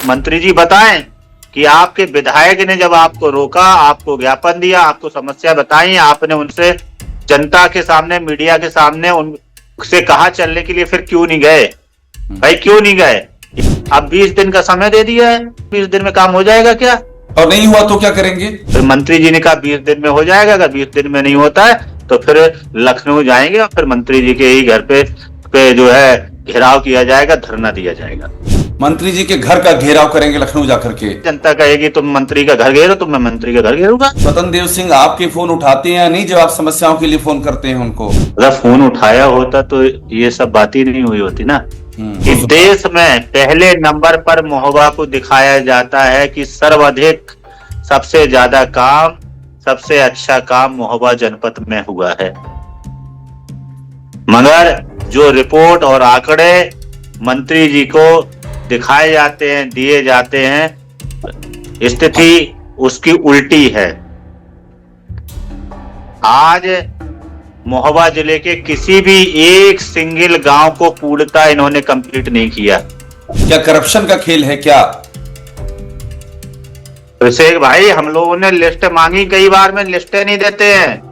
मंत्री जी बताएं कि आपके विधायक ने जब आपको रोका, आपको ज्ञापन दिया, आपको समस्या बताई, आपने उनसे जनता के सामने, मीडिया के सामने उनसे कहा चलने के लिए, फिर क्यों नहीं गए भाई? क्यों नहीं गए? अब 20 दिन का समय दे दिया है, 20 दिन में काम हो जाएगा क्या? और नहीं हुआ तो क्या करेंगे? फिर मंत्री जी ने कहा 20 दिन में हो जाएगा। अगर 20 दिन में नहीं होता है तो फिर लखनऊ जाएंगे और फिर मंत्री जी के ही घर पे जो है घेराव किया जाएगा, धरना दिया जाएगा। मंत्री जी के घर का घेराव करेंगे लखनऊ जाकर के? जनता कहेगी तुम मंत्री का घर घेरो, तो मैं मंत्री का घर घेरूंगा। स्वतंत्र देव सिंह आपके फोन उठाते हैं या नहीं जब आप समस्याओं के लिए फोन करते हैं उनको? अगर फोन उठाया होता तो ये सब बात ही नहीं हुई होती ना। इस देश में पहले नंबर पर महोबा को दिखाया जाता है कि सर्वाधिक, सबसे ज्यादा काम, सबसे अच्छा काम महोबा जनपद में हुआ है। मगर जो रिपोर्ट और आंकड़े मंत्री जी को दिखाए जाते हैं, दिए जाते हैं, स्थिति उसकी उल्टी है। आज महोबा जिले के किसी भी एक सिंगल गांव को पूर्णतः इन्होंने कंप्लीट नहीं किया। क्या करप्शन का खेल है क्या? अभिषेक भाई, हम लोगों ने लिस्ट मांगी कई बार में, लिस्टें नहीं देते हैं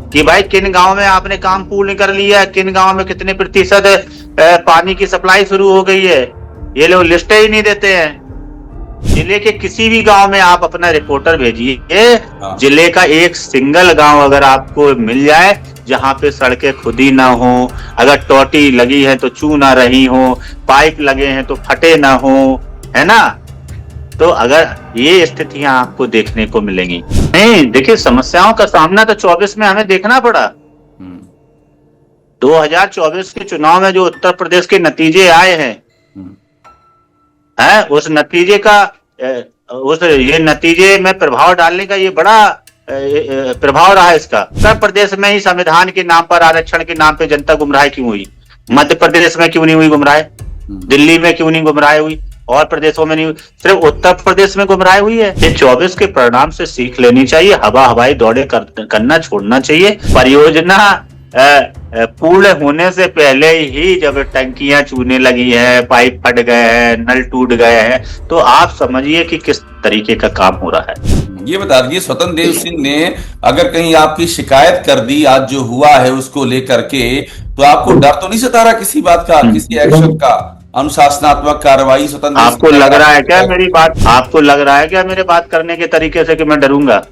कि भाई किन गांव में आपने काम पूर्ण कर लिया है, किन गांव में कितने प्रतिशत पानी की सप्लाई शुरू हो गई है, ये लोग लिस्टें ही नहीं देते हैं। जिले के किसी भी गांव में आप अपना रिपोर्टर भेजिए, जिले का एक सिंगल गांव अगर आपको मिल जाए जहां पे सड़कें खुद ही ना हो, अगर टोटी लगी है तो चू ना रही हो, पाइप लगे हैं तो फटे ना हो, है ना, तो अगर ये स्थितियां आपको देखने को मिलेंगी। नहीं, देखिए समस्याओं का सामना तो 24 में हमें देखना पड़ा। 2024 के चुनाव में जो उत्तर प्रदेश के नतीजे आए हैं, उस नतीजे का ये नतीजे में प्रभाव डालने का ये बड़ा प्रभाव रहा इसका। उत्तर प्रदेश में ही संविधान के नाम पर, आरक्षण के नाम पे जनता गुमराह क्यों हुई? मध्य प्रदेश में क्यों नहीं हुई गुमराह? दिल्ली में क्यों नहीं गुमराह हुई? और प्रदेशों में नहीं हुई, सिर्फ उत्तर प्रदेश में गुमराह हुई है। ये 24 के परिणाम से सीख लेनी चाहिए। हवाई दौड़े करना छोड़ना चाहिए। परियोजना पूर्ण होने से पहले ही जब टंकियां चूने लगी है, पाइप फट गए हैं, नल टूट गए हैं, तो आप समझिए कि किस तरीके का काम हो रहा है। ये बता दीजिए, स्वतंत्र देव सिंह ने अगर कहीं आपकी शिकायत कर दी आज जो हुआ है उसको लेकर के, तो आपको डर तो नहीं सता रहा किसी बात का, किसी एक्शन का, अनुशासनात्मक कार्रवाई? स्वतंत्र आपको लग रहा है क्या मेरी बात, आपको लग रहा है क्या मेरे बात करने के तरीके से कि मैं डरूंगा?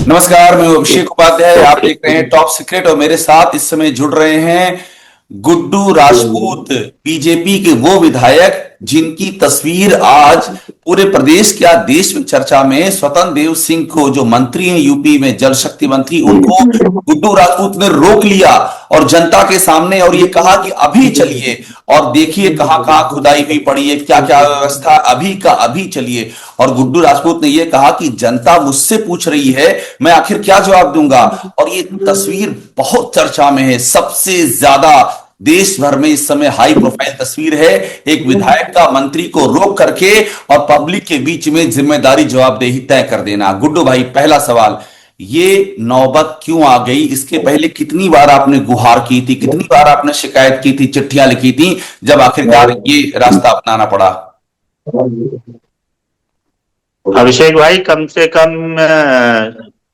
नमस्कार, मैं अभिषेक उपाध्याय, आप देख रहे हैं टॉप सीक्रेट और मेरे साथ इस समय जुड़ रहे हैं गुड्डू राजपूत, बीजेपी के वो विधायक जिनकी तस्वीर आज पूरे प्रदेश क्या देश में चर्चा में। स्वतंत्र देव सिंह को जो मंत्री हैं यूपी में, जल शक्ति मंत्री, उनको गुड्डू राजपूत ने रोक लिया और जनता के सामने, और ये कहा कि अभी चलिए और देखिए कहां कहां खुदाई हुई पड़ी है, क्या क्या व्यवस्था, अभी का अभी चलिए। और गुड्डू राजपूत ने यह कहा कि जनता मुझसे पूछ रही है, मैं आखिर क्या जवाब दूंगा। और ये तस्वीर बहुत चर्चा में है, सबसे ज्यादा देश भर में इस समय हाई प्रोफाइल तस्वीर है, एक विधायक का मंत्री को रोक करके और पब्लिक के बीच में जिम्मेदारी जवाबदेही तय कर देना। गुड्डू भाई, पहला सवाल, ये नौबत क्यों आ गई? इसके पहले कितनी बार आपने गुहार की थी, कितनी बार आपने शिकायत की थी, चिट्ठियां लिखी थी, जब आखिरकार ये रास्ता अपनाना पड़ा? अभिषेक भाई, कम से कम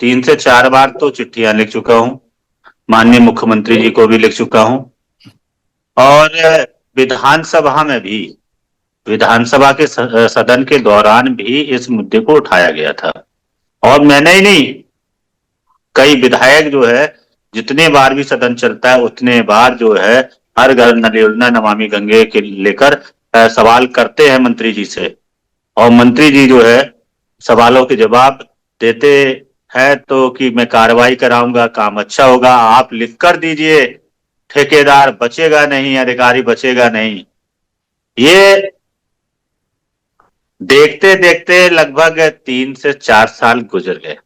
3 से 4 बार तो चिट्ठियां लिख चुका हूं, माननीय मुख्यमंत्री जी को भी लिख चुका हूं, और विधानसभा में भी, विधानसभा के सदन के दौरान भी इस मुद्दे को उठाया गया था। और मैंने ही नहीं, कई विधायक जो है, जितने बार भी सदन चलता है उतने बार जो है हर घर नल योजना, नमामि गंगे के लेकर सवाल करते हैं मंत्री जी से, और मंत्री जी जो है सवालों के जवाब देते हैं तो कि मैं कार्रवाई कराऊंगा, काम अच्छा होगा, आप लिख कर दीजिए, ठेकेदार बचेगा नहीं, अधिकारी बचेगा नहीं। ये देखते देखते लगभग 3 से 4 साल गुजर गए।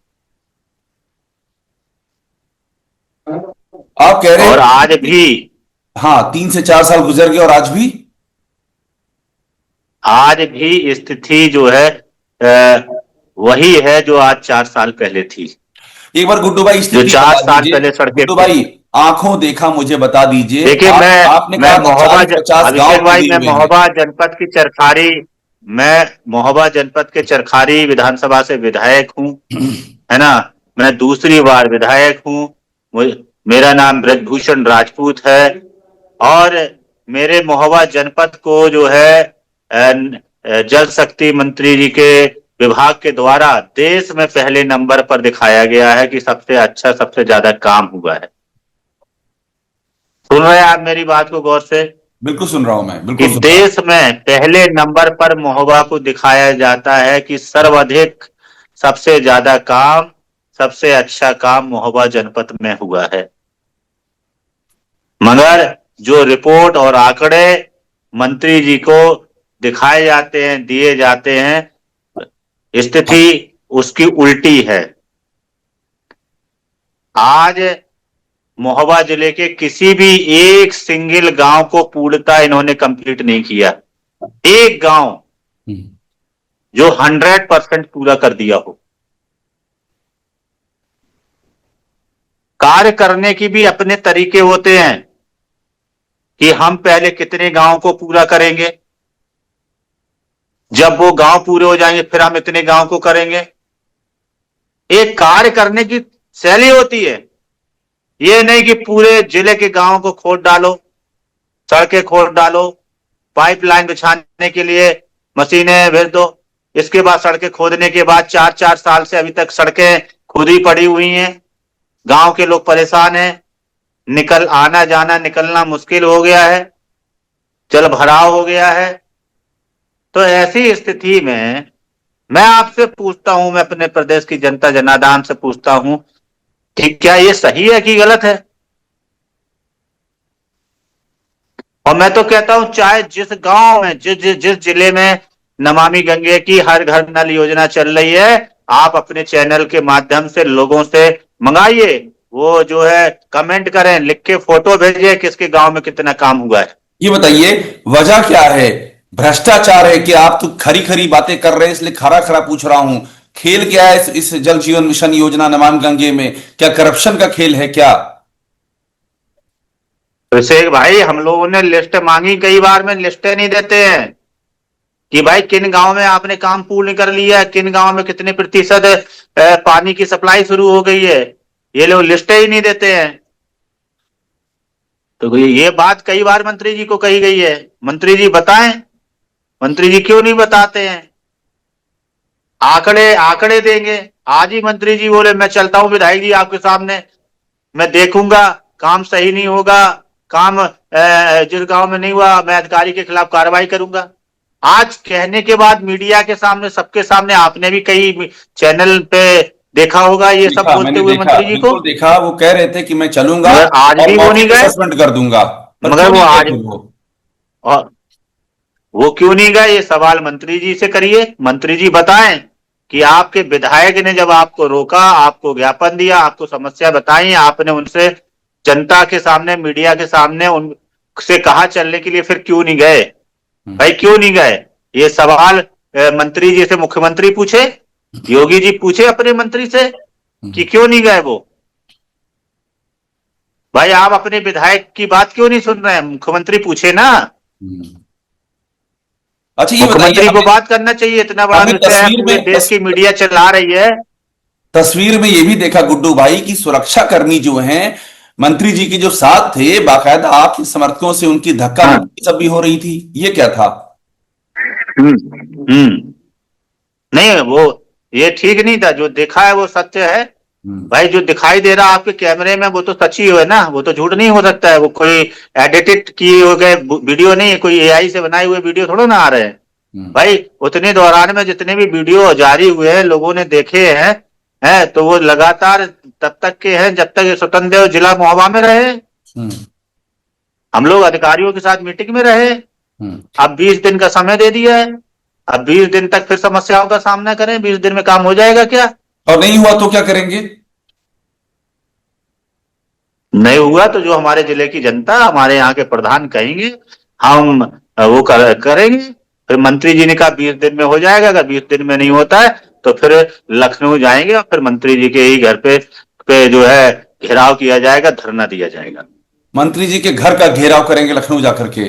आप कह रहे हैं और आज भी, हाँ, 3 से 4 साल गुजर गए और आज भी स्थिति जो है वही है जो आज 4 साल पहले थी। एक बार गुड्डू भाई, जो 4 साल पहले सड़कें, गुड्डू भाई आंखों देखा मुझे बता दीजिए। देखिए, मैं आपने कहा महोबा जनपद की चरखारी मैं महोबा जनपद के चरखारी विधानसभा से विधायक हूं, है ना। मैं दूसरी बार विधायक हूं। मेरा नाम ब्रजभूषण राजपूत है और मेरे महोबा जनपद को जो है जल शक्ति मंत्री जी के विभाग के द्वारा देश में पहले नंबर पर दिखाया गया है कि सबसे अच्छा, सबसे ज्यादा काम हुआ है। सुन रहे हैं आप मेरी बात को गौर से? बिल्कुल सुन रहा हूं मैं, कि बिल्कुल सुन रहा हूं। देश में पहले नंबर पर महोबा को दिखाया जाता है कि सर्वाधिक, सबसे ज्यादा काम, सबसे अच्छा काम महोबा जनपद में हुआ है। मगर जो रिपोर्ट और आंकड़े मंत्री जी को दिखाए जाते हैं, दिए जाते हैं, स्थिति उसकी उल्टी है। आज महोबा जिले के किसी भी एक सिंगल गांव को पूर्णता इन्होंने कंप्लीट नहीं किया। एक गांव जो 100% पूरा कर दिया हो। कार्य करने की भी अपने तरीके होते हैं कि हम पहले कितने गांव को पूरा करेंगे, जब वो गांव पूरे हो जाएंगे फिर हम इतने गांव को करेंगे। एक कार्य करने की शैली होती है। ये नहीं कि पूरे जिले के गांवों को खोद डालो, सड़कें खोद डालो, पाइपलाइन बिछाने के लिए मशीनें भेज दो, इसके बाद सड़कें खोदने के बाद 4-4 साल से अभी तक सड़कें खुदी पड़ी हुई हैं। गांव के लोग परेशान हैं, आना जाना निकलना मुश्किल हो गया है, जल भराव हो गया है। तो ऐसी स्थिति में मैं आपसे पूछता हूं, मैं अपने प्रदेश की जनता जनार्दन से पूछता हूं कि क्या ये सही है कि गलत है? और मैं तो कहता हूं चाहे जिस गांव में, जिस जिले में नमामि गंगे की हर घर नल योजना चल रही है, आप अपने चैनल के माध्यम से लोगों से मंगाइए, वो जो है कमेंट करें, लिख के फोटो भेजिए किसके गांव में कितना काम हुआ है। ये बताइए वजह क्या है? भ्रष्टाचार है कि आप तो खरी खरी बातें कर रहे हैं इसलिए खरा खरा पूछ रहा हूं। खेल क्या है इस जल जीवन मिशन योजना नमामि गंगे में? क्या करप्शन का खेल है क्या? अभिषेक भाई, हम लोगों ने लिस्ट मांगी कई बार में, लिस्टें नहीं देते हैं कि भाई किन गांव में आपने काम पूर्ण कर लिया है, किन गांव में कितने प्रतिशत पानी की सप्लाई शुरू हो गई है, ये लोग लिस्टें ही नहीं देते हैं। तो ये बात कई बार मंत्री जी को कही गई है, मंत्री जी बताएं, मंत्री जी क्यों नहीं बताते हैं? आंकड़े आंकड़े देंगे। आज ही मंत्री जी बोले मैं चलता हूं विधायक जी आपके सामने, मैं देखूंगा काम सही नहीं होगा, काम जिस गांव में नहीं हुआ मैं अधिकारी के खिलाफ कार्रवाई करूंगा। आज कहने के बाद मीडिया के सामने, सबके सामने, आपने भी कई चैनल पे देखा होगा ये सब देखा, बोलते मैंने हुए देखा, मंत्री जी को। बिल्कुल देखा। वो कह रहे थे कि मैं चलूंगा मगर आज और भी वो मौके नहीं पे गए। सस्पेंड कर दूंगा, पर मगर क्यों वो नहीं गए आज, फिर वो? और वो क्यों नहीं गए, ये सवाल मंत्री जी से करिए। मंत्री जी बताएं कि आपके विधायक ने जब आपको रोका, आपको ज्ञापन दिया, आपको समस्या बताई, आपने उनसे जनता के सामने, मीडिया के सामने उनसे कहा चलने के लिए, फिर क्यों नहीं गए? भाई क्यों नहीं गए? ये सवाल मंत्री जी से मुख्यमंत्री पूछे, योगी जी पूछे अपने मंत्री से कि क्यों नहीं गए वो। भाई आप अपने विधायक की बात क्यों नहीं सुन रहे हैं? मुख्यमंत्री पूछे ना, अच्छा ये बताइए, मुख्यमंत्री को बात करना चाहिए। इतना बड़ा हमने विषय है, पूरे देश की मीडिया चला रही है। तस्वीर में ये भी देखा गुड्डू भाई की सुरक्षाकर्मी जो हैं मंत्री जी के जो साथ थे, बाकायदा आपके समर्थकों से उनकी धक्का हाँ। मुक्की सब भी हो रही थी। ये क्या था? हम्म। नहीं, वो ये ठीक नहीं था। जो देखा है वो सत्य है। भाई जो दिखाई दे रहा आपके कैमरे में वो तो सच ही है ना, वो तो झूठ नहीं हो सकता है। वो कोई एडिटेड किए हो गए वीडियो नहीं है, कोई एआई से बनाए हुए वीडियो थोड़ा ना आ रहे हैं। भाई उतने दौरान में जितने भी वीडियो जारी हुए हैं, लोगों ने देखे हैं, तो वो लगातार तब तक के हैं जब तक स्वतंत्र देव जिला महोबा में रहे। हम लोग अधिकारियों के साथ मीटिंग में रहे। अब 20 दिन का समय दे दिया है, अब 20 दिन तक फिर समस्याओं का सामना करें। 20 दिन में काम हो जाएगा क्या? और नहीं हुआ तो क्या करेंगे? नहीं हुआ तो जो हमारे जिले की जनता, हमारे यहाँ के प्रधान कहेंगे, हम वो करेंगे। फिर मंत्री जी ने कहा 20 दिन में हो जाएगा, अगर 20 दिन में नहीं होता है तो फिर लखनऊ जाएंगे और फिर मंत्री जी के ही घर पे जो है घेराव किया जाएगा, धरना दिया जाएगा। मंत्री जी के घर का घेराव करेंगे लखनऊ जाकर के?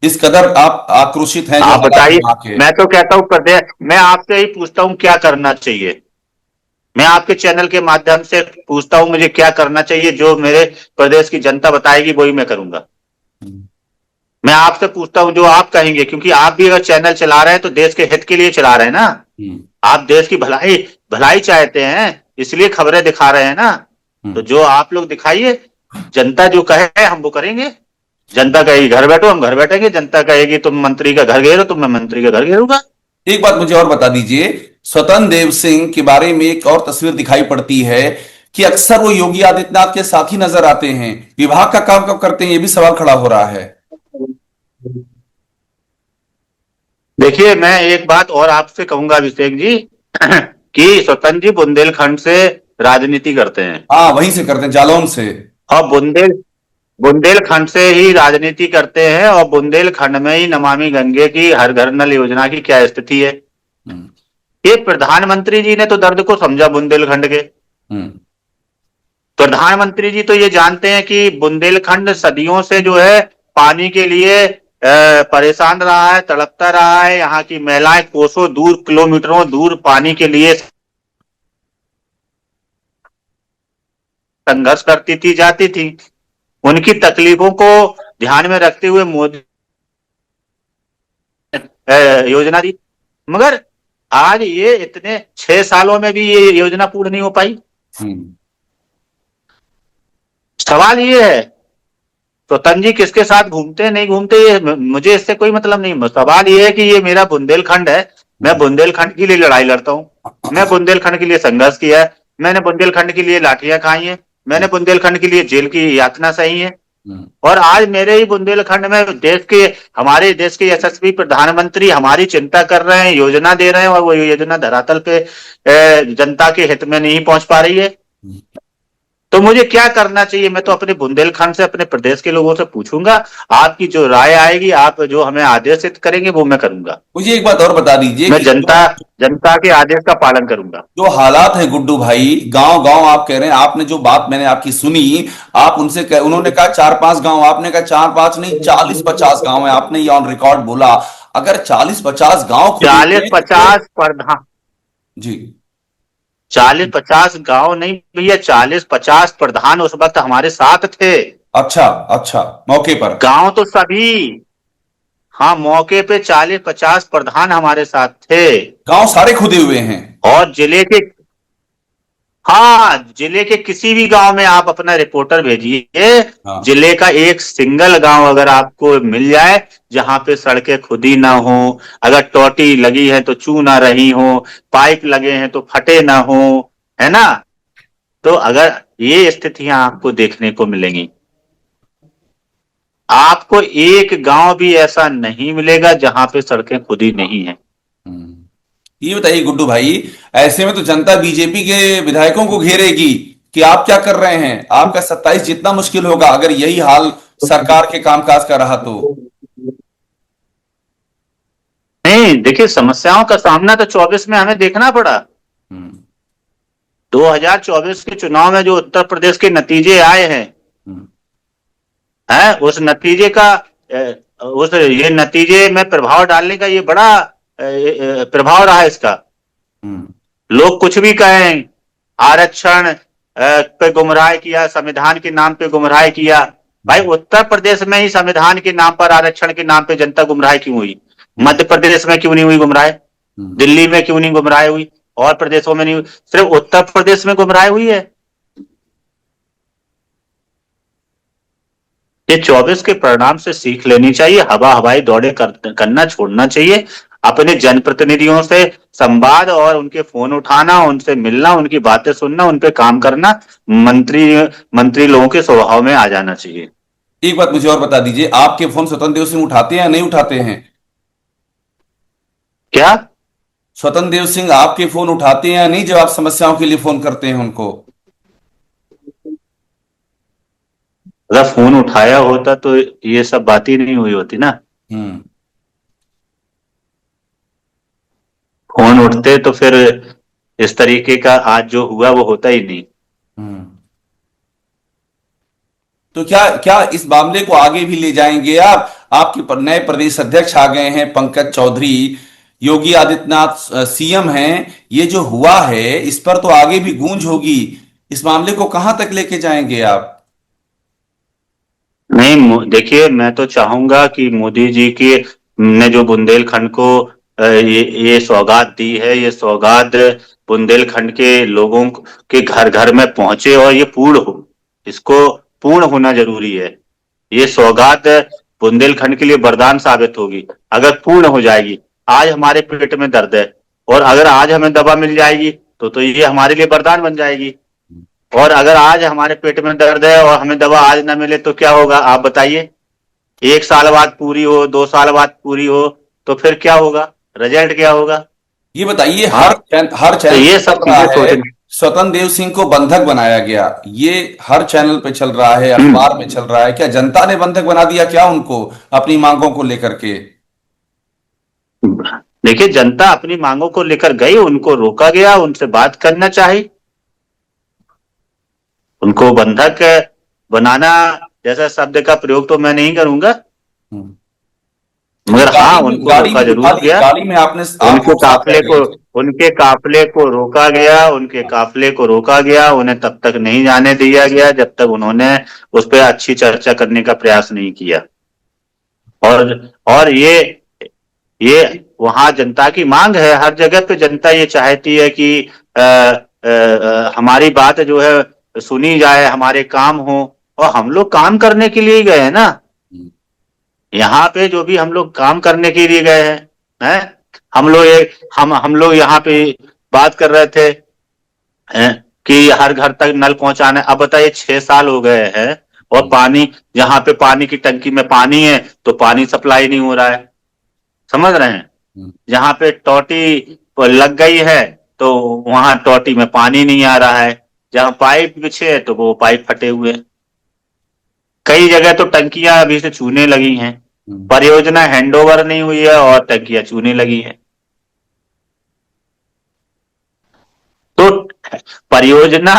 इस कदर आप आक्रोशित हैं जो आप हालात बताइए। वहां के। मैं तो कहता हूं प्रदेश, मैं आपसे ही पूछता हूं क्या करना चाहिए। मैं आपके चैनल के माध्यम से पूछता हूं मुझे क्या करना चाहिए, जो मेरे प्रदेश की जनता बताएगी वही मैं करूंगा। मैं आपसे पूछता हूं जो आप कहेंगे, क्योंकि आप भी अगर चैनल चला रहे हैं तो देश के हित के लिए चला रहे हैं ना। आप देश की भलाई भलाई चाहते हैं, इसलिए खबरें दिखा रहे हैं ना। तो जो आप लोग दिखाइए, जनता जो कहे हम वो करेंगे। जनता कहेगी घर बैठो, हम घर बैठेंगे। जनता कहेगी तुम मंत्री का घर घेरो, तो मैं मंत्री का घर घेरूंगा। एक बात मुझे और बता दीजिए, स्वतंत्र देव सिंह के बारे में एक और तस्वीर दिखाई पड़ती है कि अक्सर वो योगी आदित्यनाथ के साथ ही नजर आते हैं। विभाग का काम कब करते हैं, ये भी सवाल खड़ा हो रहा है। देखिए, मैं एक बात और आपसे कहूंगा अभिषेक जी कि स्वतंत्र जी बुंदेलखंड से राजनीति करते हैं। हाँ, वहीं से करते हैं, जालौन से। और बुंदेलखंड से ही राजनीति करते हैं। और बुंदेलखंड में ही नमामि गंगे की, हर घर नल योजना की क्या स्थिति है। हम्म। ये प्रधानमंत्री जी ने तो दर्द को समझा बुंदेलखंड के। हम्म। प्रधानमंत्री जी तो ये जानते हैं कि बुंदेलखंड सदियों से जो है पानी के लिए परेशान रहा है, तड़पता रहा है। यहाँ की महिलाएं कोसों दूर, किलोमीटरों दूर पानी के लिए संघर्ष करती थी, जाती थी। उनकी तकलीफों को ध्यान में रखते हुए मोदी योजना दी। मगर आज ये इतने 6 सालों में भी ये योजना पूर्ण नहीं हो पाई। सवाल ये है, स्वतंत्र जी किसके साथ घूमते नहीं घूमते ये मुझे इससे कोई मतलब नहीं। सवाल ये है कि ये मेरा बुंदेलखंड है, मैं बुंदेलखंड के लिए लड़ाई लड़ता हूं। मैं बुंदेलखंड के लिए संघर्ष किया है, मैंने बुंदेलखंड के लिए लाठियां खाई हैं, मैंने बुंदेलखंड के लिए जेल की यातना सही है। और आज मेरे ही बुंदेलखंड में हमारे देश के यशस्वी प्रधानमंत्री हमारी चिंता कर रहे हैं, योजना दे रहे हैं, और वो योजना धरातल पे जनता के हित में नहीं पहुंच पा रही है। तो मुझे क्या करना चाहिए? मैं तो अपने बुंदेलखंड से, अपने प्रदेश के लोगों से पूछूंगा। आपकी जो राय आएगी, आप जो हमें आदेशित करेंगे वो मैं करूंगा। मुझे एक बात और बता दीजिए मैं कि जनता के आदेश का पालन करूंगा। जो हालात है गुड्डू भाई, गांव गांव आप कह रहे हैं, आपने जो बात मैंने आपकी सुनी, आप उन्होंने कहा 4-5 गांव, आपने कहा 4-5 नहीं 40-50 गांव है, आपने ये ऑन रिकॉर्ड बोला। अगर 40-50 गांव खुले हुए चालीस हैं, तो फिर पचास प्रधान जी। 40-50 गांव नहीं भैया, 40-50 प्रधान उस वक्त हमारे साथ थे। अच्छा, अच्छा, मौके पर। गांव तो सभी, हाँ, मौके पे 40-50 प्रधान हमारे साथ थे। गांव सारे खुदे हुए हैं। और जिले के किसी भी गांव में आप अपना रिपोर्टर भेजिए। हाँ। जिले का एक सिंगल गांव अगर आपको मिल जाए जहां पे सड़कें खुदी ना हो, अगर टोटी लगी है तो चू ना रही हो, पाइप लगे हैं तो फटे ना हो, है ना। तो अगर ये स्थितियां आपको देखने को मिलेंगी, आपको एक गांव भी ऐसा नहीं मिलेगा जहां पे सड़कें खुदी नहीं है। ये बताइए गुड्डू भाई, ऐसे में तो जनता बीजेपी के विधायकों को घेरेगी कि आप क्या कर रहे हैं, आपका 27 जितना मुश्किल होगा अगर यही हाल सरकार के कामकाज का रहा तो। नहीं, देखिए, समस्याओं का सामना तो 24 में हमें देखना पड़ा। 2024 के चुनाव में जो उत्तर प्रदेश के नतीजे आए हैं, उस नतीजे का ये नतीजे में प्रभाव डालने का ये बड़ा प्रभाव रहा इसका। लोग कुछ भी कहें, आरक्षण पे गुमराह किया, संविधान के नाम पे गुमराह किया। भाई, उत्तर प्रदेश में ही संविधान के नाम पर, आरक्षण के नाम पे जनता गुमराह क्यों हुई? मध्य प्रदेश में क्यों नहीं हुई गुमराह? दिल्ली में क्यों नहीं गुमराह हुई? और प्रदेशों में नहीं हुई, सिर्फ उत्तर प्रदेश में गुमराह हुई है। ये 24 के परिणाम से सीख लेनी चाहिए, हवा हवाई दौड़े करना छोड़ना चाहिए। अपने जनप्रतिनिधियों से संवाद और उनके फोन उठाना, उनसे मिलना, उनकी बातें सुनना, उन पे काम करना, मंत्री लोगों के स्वभाव में आ जाना चाहिए। एक बात मुझे और बता दीजिए, आपके फोन स्वतंत्र देव सिंह उठाते हैं या नहीं उठाते हैं? क्या? स्वतंत्र देव सिंह आपके फोन उठाते हैं या नहीं जब आप समस्याओं के लिए फोन करते हैं उनको? अगर फोन उठाया होता तो ये सब बात ही नहीं हुई होती ना। फोन उठते तो फिर इस तरीके का आज जो हुआ वो होता ही नहीं। तो क्या क्या इस मामले को आगे भी ले जाएंगे आप? आपके नए प्रदेश अध्यक्ष आ गए हैं पंकज चौधरी, योगी आदित्यनाथ सीएम हैं। ये जो हुआ है इस पर तो आगे भी गूंज होगी। इस मामले को कहां तक लेके जाएंगे आप? नहीं, देखिए, मैं तो चाहूंगा कि मोदी जी के ने जो बुंदेलखंड को ये सौगात दी है, ये सौगात बुंदेलखंड के लोगों के घर घर में पहुंचे और ये पूर्ण हो। इसको पूर्ण होना जरूरी है। ये सौगात बुंदेलखंड के लिए वरदान साबित होगी अगर पूर्ण हो जाएगी। आज हमारे पेट में दर्द है और अगर आज हमें दवा मिल जाएगी तो ये हमारे लिए वरदान बन जाएगी। और अगर आज हमारे पेट में दर्द है और हमें दवा आज ना मिले तो क्या होगा, आप बताइए। 1 साल बाद पूरी हो, 2 साल बाद पूरी हो, तो फिर क्या होगा, रिजल्ट क्या होगा? ये बताइए, हाँ, हर तो चैनल ये पे सब चल रहा चीजें है सोचनी। स्वतंत्र देव सिंह को बंधक बनाया गया, ये हर चैनल पे चल रहा है, अखबार में चल रहा है। क्या जनता ने बंधक बना दिया क्या उनको अपनी मांगों को लेकर के? देखिए, जनता अपनी मांगों को लेकर गई, उनको रोका गया, उनसे बात करना चाहिए। उनको बंधक बनाना जैसा शब्द का प्रयोग तो मैं नहीं करूंगा, हम्म। मगर हाँ, गाड़ी में उनको गाड़ी रोका में बिठा जरूर दिए, गया। गाड़ी में आपने आप उनके लोग साथ काफिले बैठ को गए थे। उनके काफिले को रोका गया, उनके काफिले को रोका गया। उन्हें तब तक नहीं जाने दिया गया जब तक उन्होंने उस पर अच्छी चर्चा करने का प्रयास नहीं किया। और ये वहां जनता की मांग है, हर जगह पे जनता ये चाहती है कि हमारी बात जो है सुनी जाए, हमारे काम हो। और हम लोग काम करने के लिए ही गए हैं ना। यहाँ पे जो भी हम लोग काम करने के लिए गए हैं, हम लोग यहाँ पे बात कर रहे थे कि हर घर तक नल पहुंचाना। अब बताइए, 6 साल हो गए हैं और पानी, जहाँ पे पानी की टंकी में पानी है तो पानी सप्लाई नहीं हो रहा है, समझ रहे हैं। जहाँ पे टोटी लग गई है तो वहां टोटी में पानी नहीं आ रहा है। जहाँ पाइप बिछे है तो वो पाइप फटे हुए हैं। कई जगह तो टंकियां अभी से चूने लगी हैं। परियोजना हैंडओवर नहीं हुई है और टंकियां चूने लगी हैं। तो परियोजना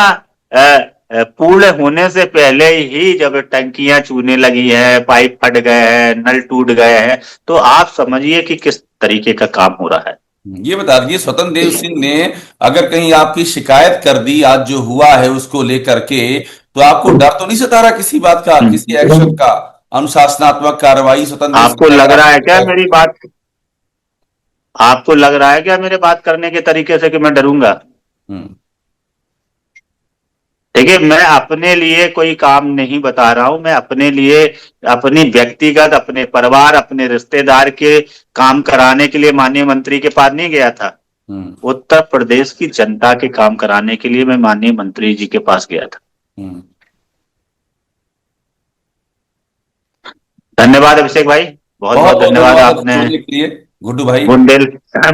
पूर्ण होने से पहले ही जब टंकियां चूने लगी है, पाइप फट गए हैं, नल टूट गए हैं, तो आप समझिए कि किस तरीके का काम हो रहा है। ये बता दीजिए, स्वतंत्र देव सिंह ने अगर कहीं आपकी शिकायत कर दी आज जो हुआ है उसको लेकर के, तो आपको डर तो नहीं सता रहा किसी बात का, किसी एक्शन का, अनुशासनात्मक कार्रवाई स्वतंत्र देव आपको सिंह लग अगर रहा है क्या आपको? मेरी बात आपको लग रहा है क्या मेरे बात करने के तरीके से कि मैं डरूंगा? हम्म। देखिए, मैं अपने लिए कोई काम नहीं बता रहा हूं। मैं अपने लिए, अपनी व्यक्तिगत, अपने परिवार, अपने रिश्तेदार के काम कराने के लिए माननीय मंत्री के पास नहीं गया था। उत्तर प्रदेश की जनता के काम कराने के लिए मैं माननीय मंत्री जी के पास गया था। धन्यवाद अभिषेक भाई, बहुत बहुत बहुत बहुत धन्यवाद। धन्यवाद आपने जुड़ने के लिए गुड्डू भाई। बुंदेल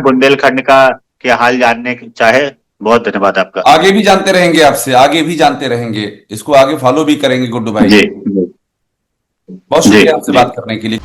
बुंदेलखंड का के हाल जानने चाहे, बहुत धन्यवाद आपका। आगे भी जानते रहेंगे आपसे, आगे भी जानते रहेंगे, इसको आगे फॉलो भी करेंगे गुड्डू भाई। जी बहुत जी शुक्रिया आपसे जी। बात करने के लिए।